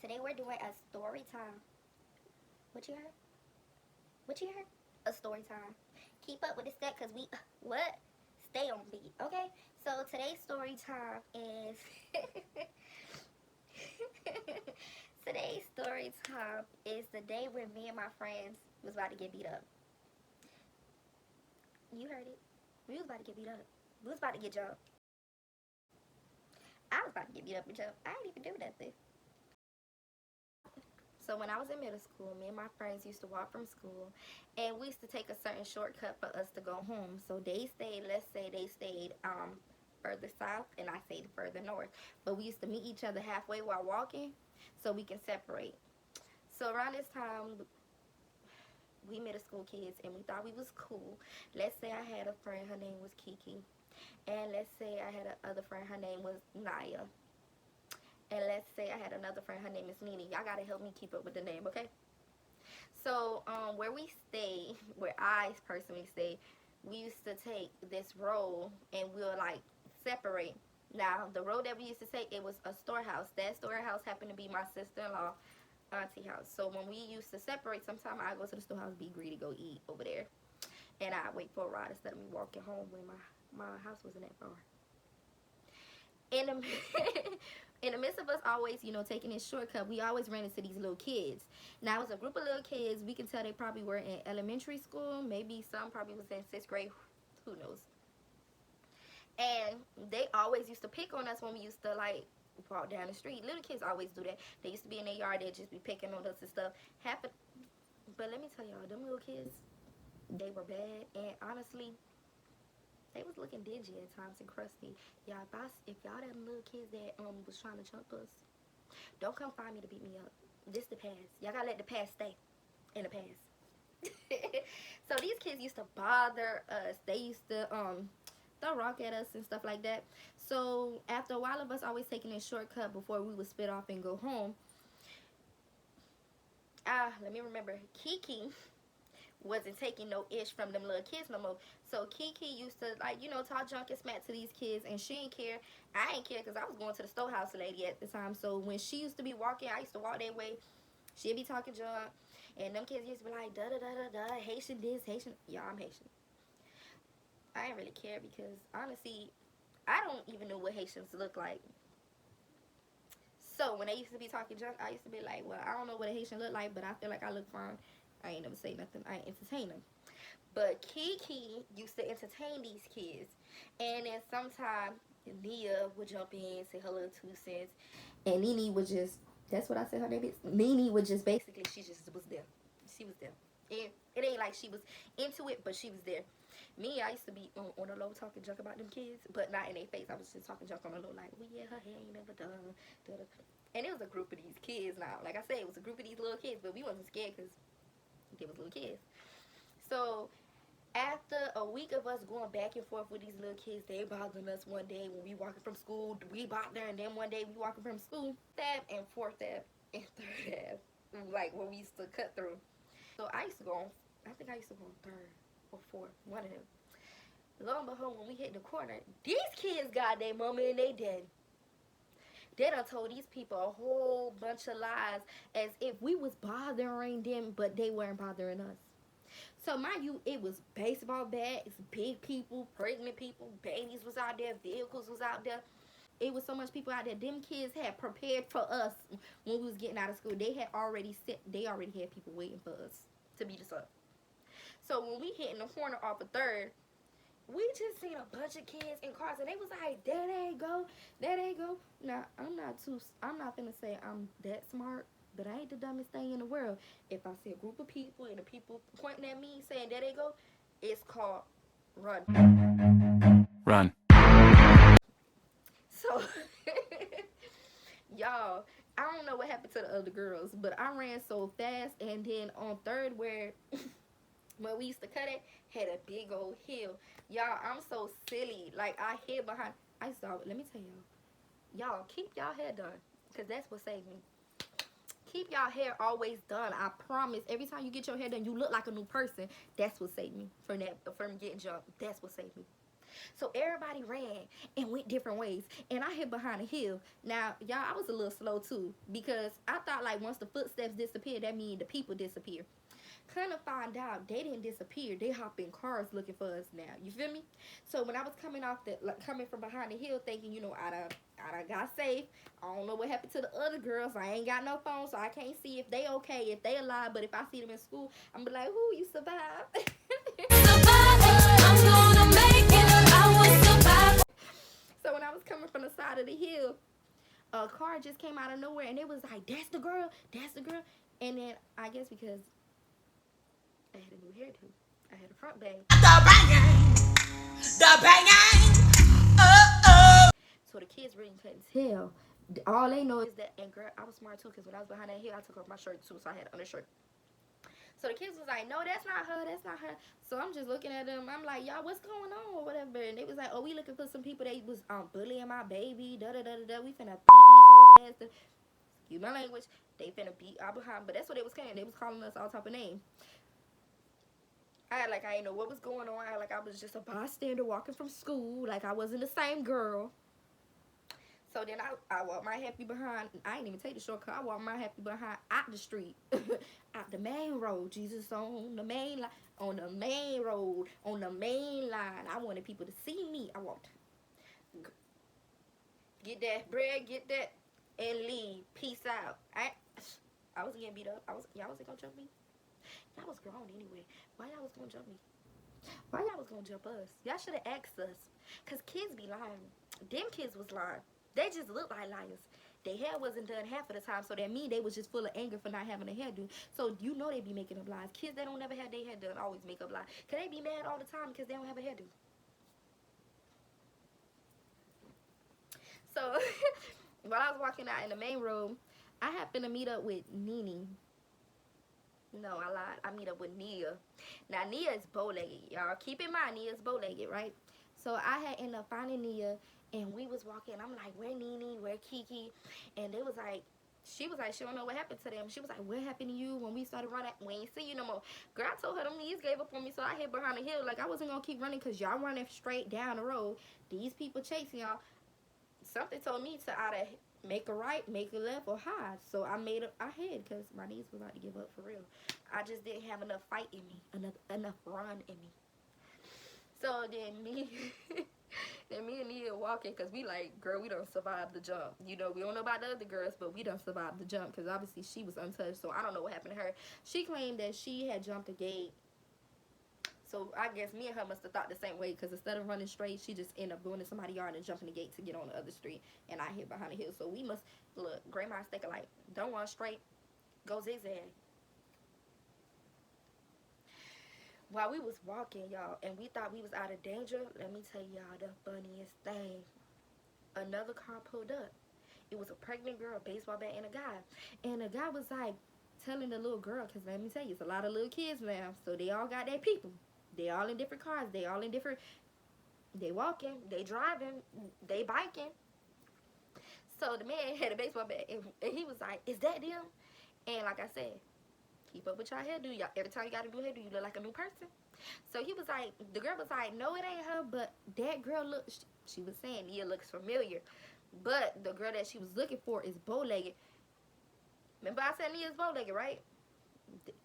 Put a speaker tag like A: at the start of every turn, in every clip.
A: Today we're doing a story time. What you heard? What you heard? A story time. Keep up with the step because we, what? Stay on beat, okay? So today's story time is, today's story time is the day when me and my friends was about to get beat up. You heard it. We was about to get beat up. We was about to get jumped. I was about to get beat up and jumped. I didn't even do nothing. So when I was in middle school, me and my friends used to walk from school, and we used to take a certain shortcut for us to go home. So they stayed, let's say they stayed further south, and I stayed further north. But we used to meet each other halfway while walking, so we can separate. So around this time, we middle school kids, and we thought we was cool. Let's say I had a friend, her name was Kiki, and let's say I had another friend, her name was Naya. And let's say I had another friend, her name is Nene. Y'all gotta help me keep up with the name, okay? So, where we stay, where I personally stay, we used to take this road and we'll like separate. Now, the road that we used to take, it was a storehouse. That storehouse happened to be my sister-in-law auntie house. So when we used to separate, sometimes I go to the storehouse, be greedy, go eat over there, and I wait for a ride instead of me walking home when my house wasn't that far. In the in the midst of us always, taking this shortcut, we always ran into these little kids. Now, it was a group of little kids. We can tell they probably were in elementary school. Maybe some probably was in 6th grade. Who knows? And they always used to pick on us when we used to, like, walk down the street. Little kids always do that. They used to be in their yard. They'd just be picking on us and stuff. But let me tell y'all, them little kids, they were bad. And honestly, they was looking dingy at times and crusty. Y'all, if y'all them little kids that was trying to jump us, don't come find me to beat me up. This the past. Y'all gotta let the past stay in the past. So these kids used to bother us. They used to throw rock at us and stuff like that. So after a while of us always taking a shortcut before we would split off and go home, let me remember, Kiki wasn't taking no ish from them little kids no more. So Kiki used to, like, talk junk and smack to these kids, and she didn't care. I didn't care because I was going to the storehouse lady at the time. So when she used to be walking, I used to walk that way. She'd be talking junk, and them kids used to be like, da da da da da, Haitian this, Haitian. Yeah, I'm Haitian. I didn't really care because honestly, I don't even know what Haitians look like. So when they used to be talking junk, I used to be like, well, I don't know what a Haitian look like, but I feel like I look fine. I ain't never say nothing. I ain't entertain them. But Kiki used to entertain these kids. And then sometimes Nia would jump in, say her little 2 cents. And Nene would just, that's what I said her name is. Nene would just basically, she just was there. She was there. And it ain't like she was into it, but she was there. Me, I used to be on the low talking junk about them kids, but not in their face. I was just talking junk on the low, like, well, yeah, her hair ain't never done. And it was a group of these kids now. Like I said, it was a group of these little kids, but we wasn't scared because they was little kids. So after a week of us going back and forth with these little kids, they bothering us one day when we walking from school. We bought there, and then one day we walking from school, Ave and 4th Ave and 3rd Ave, like where we used to cut through. So I used to go on, I think I used to go on 3rd or 4th, one of them. Lo and behold, when we hit the corner, these kids got their mama and they dead. They done told these people a whole bunch of lies as if we was bothering them, but they weren't bothering us. So mind you, it was baseball bats, big people, pregnant people, babies was out there, vehicles was out there. It was so much people out there. Them kids had prepared for us when we was getting out of school. They already had people waiting for us to beat us up. So when we hit in the corner off of 3rd, we just seen a bunch of kids in cars, and they was like, there they go, there they go. Now, I'm not finna say I'm that smart, but I ain't the dumbest thing in the world. If I see a group of people and the people pointing at me saying, there they go, it's called run.
B: Run.
A: So, y'all, I don't know what happened to the other girls, but I ran so fast, and then on 3rd where we used to cut it, had a big old hill. Y'all, I'm so silly. Like, I hid behind. I saw it. Let me tell y'all, keep y'all hair done, because that's what saved me. Keep y'all hair always done. I promise. Every time you get your hair done, you look like a new person. That's what saved me from getting jumped. That's what saved me. So everybody ran and went different ways. And I hid behind a hill. Now, y'all, I was a little slow too. Because I thought like once the footsteps disappeared, that means the people disappear. Kind of find out they didn't disappear. They hop in cars looking for us now. You feel me? So when I was coming off the like coming from behind the hill, thinking I done got safe. I don't know what happened to the other girls. I ain't got no phone, so I can't see if they okay, if they alive. But if I see them in school, I'm be like, "Who you survived?" I'm gonna make it. I will survive. So when I was coming from the side of the hill, a car just came out of nowhere, and it was like, "That's the girl. That's the girl." And then I guess because I had a new hairdo. I had a front bang. The banging. The banging. So the kids really couldn't tell. All they know is that, and girl, I was smart too, because when I was behind that hill, I took off my shirt too, so I had an undershirt. So the kids was like, "No, that's not her, that's not her." So I'm just looking at them. I'm like, "Y'all, what's going on?" or whatever. And they was like, "Oh, we looking for some people that was bullying my baby. Da da da da da. We finna beat these hoes ass. Excuse my language. They finna beat our behind." But that's what they was saying. They was calling us all type of names. I had like I didn't know what was going on. I had like I was just a bystander walking from school. Like I wasn't the same girl. So then I walked my happy behind. I didn't even take the shortcut. I walked my happy behind out the street, out the main road. Jesus on the main line, on the main road, on the main line. I wanted people to see me. I walked. Get that bread, get that, and leave. Peace out. I was getting beat up. Y'all wasn't gonna jump me. Y'all was grown anyway. Why y'all was gonna jump me? Why y'all was gonna jump us? Y'all should have asked us. Cause kids be lying. Them kids was lying. They just look like liars. Their hair wasn't done half of the time, so that mean they was just full of anger for not having a hairdo. So you know they be making up lies. Kids that don't never have their hair done always make up lies. Cause they be mad all the time because they don't have a hairdo. So while I was walking out in the main room, I happened to meet up with Nene. No, I lied. I meet up with Nia. Now Nia is bow-legged, y'all. Keep in mind Nia is bow-legged, right? So I had ended up finding Nia, and we was walking. I'm like, "Where Nene? Where Kiki?" And they was like, she was like, she don't know what happened to them. She was like, "What happened to you when we started running? We ain't see you no more." Girl, I told her them knees gave up on me, so I hid behind the hill. Like I wasn't gonna keep running because y'all running straight down the road. These people chasing y'all. Something told me to either make a right, make a left, or hide. So I made up. I hid because my knees were about to give up for real. I just didn't have enough fight in me, enough run in me. So then me, then me and Nia walking because we like, girl, we don't survive the jump. You know, we don't know about the other girls, but we don't survive the jump because obviously she was untouched. So I don't know what happened to her. She claimed that she had jumped a gate. So I guess me and her must have thought the same way because instead of running straight, she just ended up going to somebody's yard and jumping the gate to get on the other street. And I hid behind the hill. So we must, look, great minds think alike. Don't run straight, go zigzag. While we was walking, y'all, and we thought we was out of danger, let me tell y'all the funniest thing. Another car pulled up. It was a pregnant girl, a baseball bat, and a guy. And the guy was like telling the little girl, because let me tell you, it's a lot of little kids now, so they all got their people. They all in different cars. They all in different. They walking. They driving. They biking. So the man had a baseball bat, and he was like, "Is that them?" And like I said, keep up with y'all hairdo. Y'all, every time you got a new hairdo, you look like a new person. So he was like, the girl was like, "No, it ain't her, but that girl looks." She was saying, "Nia looks familiar," but the girl that she was looking for is bow-legged. Remember I said Nia's bow-legged, right?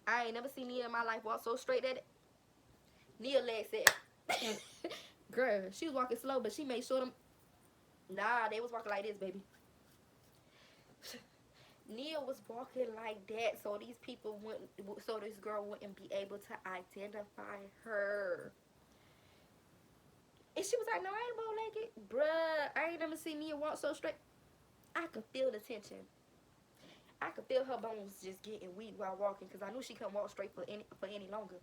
A: I ain't never seen Nia in my life walk so straight at it. Nia leg said, girl, she was walking slow, but she made sure them. Nah, they was walking like this, baby. Nia was walking like that, so these people wouldn't, so this girl wouldn't be able to identify her. And she was like, "No, I ain't bow-legged, bruh. I ain't never seen Nia walk so straight." I could feel the tension. I could feel her bones just getting weak while walking because I knew she couldn't walk straight for any longer.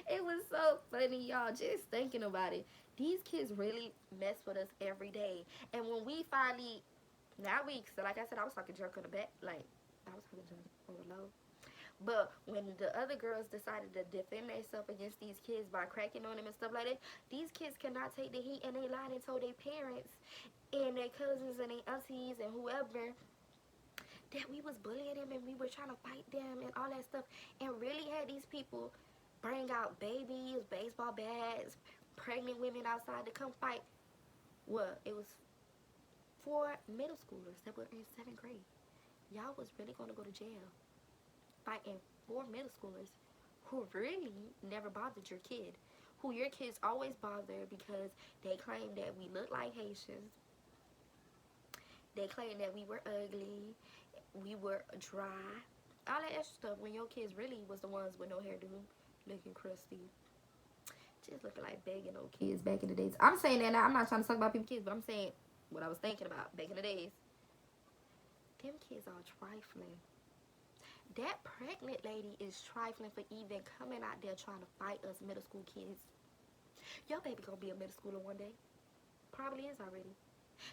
A: It was so funny, y'all, just thinking about it. These kids really mess with us every day. And when we finally, not weeks, so like I said, I was talking jerk on the back, like, I was talking jerk on the low. But when the other girls decided to defend themselves against these kids by cracking on them and stuff like that, these kids cannot take the heat, and they lied and told their parents and their cousins and their aunties and whoever that we was bullying them and we were trying to fight them and all that stuff, and really had these people bring out babies, baseball bats, pregnant women outside to come fight. Well, it was 4 middle schoolers that were in 7th grade. Y'all was really gonna go to jail fighting 4 middle schoolers who really never bothered your kid, who your kids always bother because they claim that we look like Haitians, they claim that we were ugly, we were dry, all that extra stuff, when your kids really was the ones with no hairdo, looking crusty, just looking like begging old kids back in the days. I'm saying that now, I'm not trying to talk about people's kids, but I'm saying what I was thinking about back in the days. Them kids are trifling. That pregnant lady is trifling for even coming out there trying to fight us middle school kids. Your baby gonna be a middle schooler one day. Probably is already.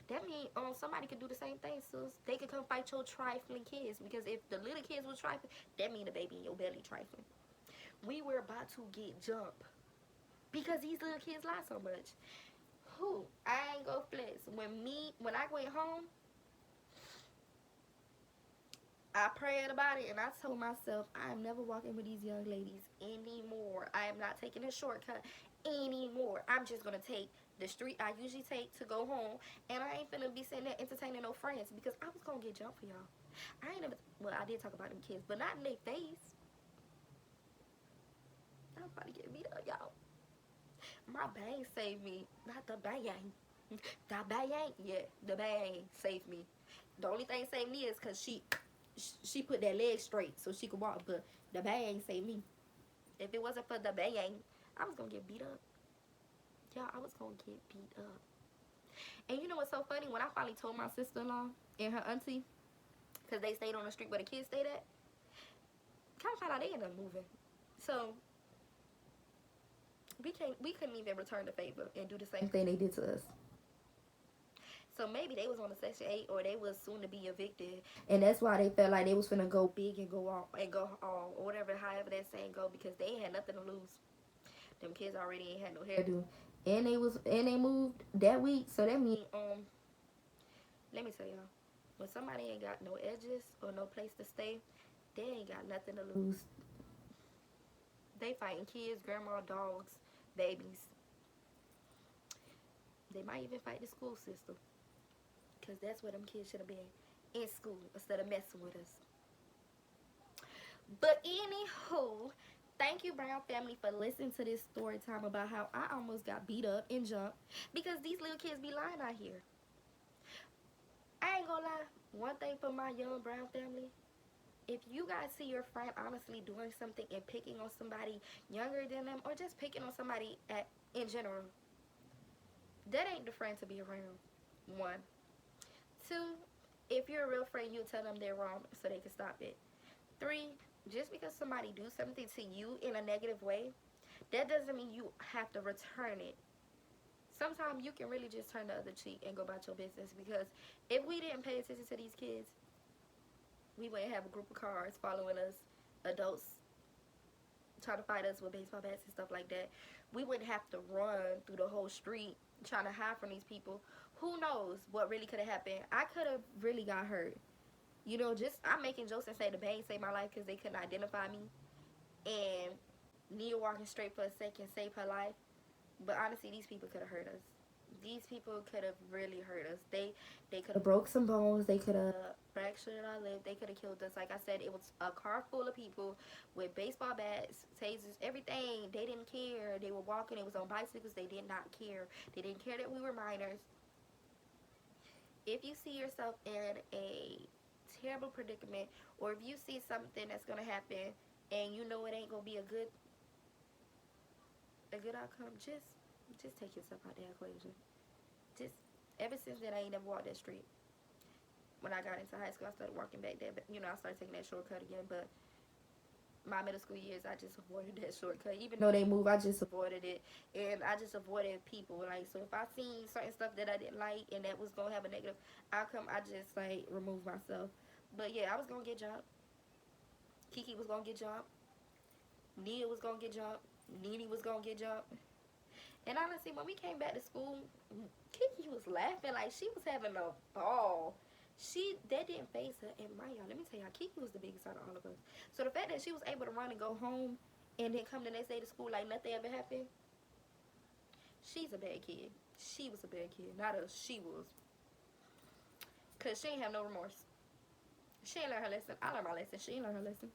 A: That means somebody could do the same thing, sis. They could come fight your trifling kids, because if the little kids was trifling, that mean the baby in your belly trifling. We were about to get jumped because these little kids lie so much. Who? I ain't go flex. When I went home, I prayed about it and I told myself I am never walking with these young ladies anymore. I am not taking a shortcut anymore. I'm just gonna take the street I usually take to go home, and I ain't finna be sitting there entertaining no friends because I was gonna get jumped for y'all. I ain't never. Well, I did talk about them kids, but not in their face. I'm about to get beat up, y'all. My bang saved me, not the bang. The bang, yeah, the bang saved me. The only thing saved me is because she put that leg straight so she could walk, but the bang saved me. If it wasn't for the bang, I was gonna get beat up. Yeah, I was gonna get beat up. And you know what's so funny? When I finally told my sister-in-law and her auntie, because they stayed on the street where the kids stayed at, kind of found out they ended up moving. So we couldn't even return the favor and do the same thing they did to us. So maybe they was on the Section 8, or they was soon to be evicted, and that's why they felt like they was finna go big and go off and go all, or whatever, however that saying go, because they had nothing to lose. Them kids already ain't had no hairdo, and they moved that week. So that mean let me tell y'all, when somebody ain't got no edges or no place to stay, they ain't got nothing to lose. They fighting kids, grandma, dogs, babies. They might even fight the school system, because that's where them kids should have been, in school, instead of messing with us. But anywho, thank you, Brown family, for listening to this story time about how I almost got beat up and jumped because these little kids be lying out here. I ain't gonna lie, one thing for my young Brown family, if you guys see your friend honestly doing something and picking on somebody younger than them, or just picking on somebody in general, that ain't the friend to be around. One. Two, if you're a real friend, you'll tell them they're wrong so they can stop it. Three, just because somebody do something to you in a negative way, that doesn't mean you have to return it. Sometimes you can really just turn the other cheek and go about your business, because if we didn't pay attention to these kids, we wouldn't have a group of cars following us, adults trying to fight us with baseball bats and stuff like that. We wouldn't have to run through the whole street trying to hide from these people. Who knows what really could have happened? I could have really got hurt. You know, just I'm making jokes and say the bang saved my life because they couldn't identify me, and Nia walking straight for a second saved her life. But honestly, these people could have hurt us. These people could have really hurt us. They could have broke some bones. They could have fractured our lip. They could have killed us. Like I said, it was a car full of people with baseball bats, tasers, everything. They didn't care. They were walking. It was on bicycles. They did not care. They didn't care that we were minors. If you see yourself in a terrible predicament, or if you see something that's gonna happen and you know it ain't gonna be a good outcome, just take yourself out the equation. Just ever since then, I ain't never walked that street. When I got into high school, I started walking back there, but I started taking that shortcut again. But my middle school years, I just avoided that shortcut. Even though they moved, I just avoided it, and I just avoided people. Like, so if I seen certain stuff that I didn't like and that was gonna have a negative outcome, I just like remove myself. But yeah, I was gonna get jumped. Kiki was gonna get jumped. Nia was gonna get jumped. Nene was gonna get jumped. And honestly, when we came back to school, Kiki was laughing like she was having a ball. That didn't phase her. And my y'all, let me tell y'all, Kiki was the biggest out of all of us. So the fact that she was able to run and go home and then come the next day to school like nothing ever happened, She's a bad kid. She was a bad kid. Not us. She was. Because she ain't have no remorse. She ain't learn her lesson. I learned my lesson. She ain't learn her lesson.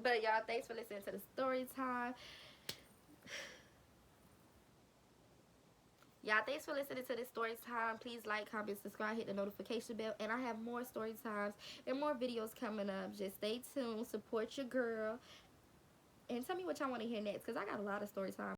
A: But y'all, thanks for listening to the story time. Y'all, thanks for listening to this story time. Please like, comment, subscribe, hit the notification bell. And I have more story times and more videos coming up. Just stay tuned. Support your girl. And tell me what y'all want to hear next, because I got a lot of story time.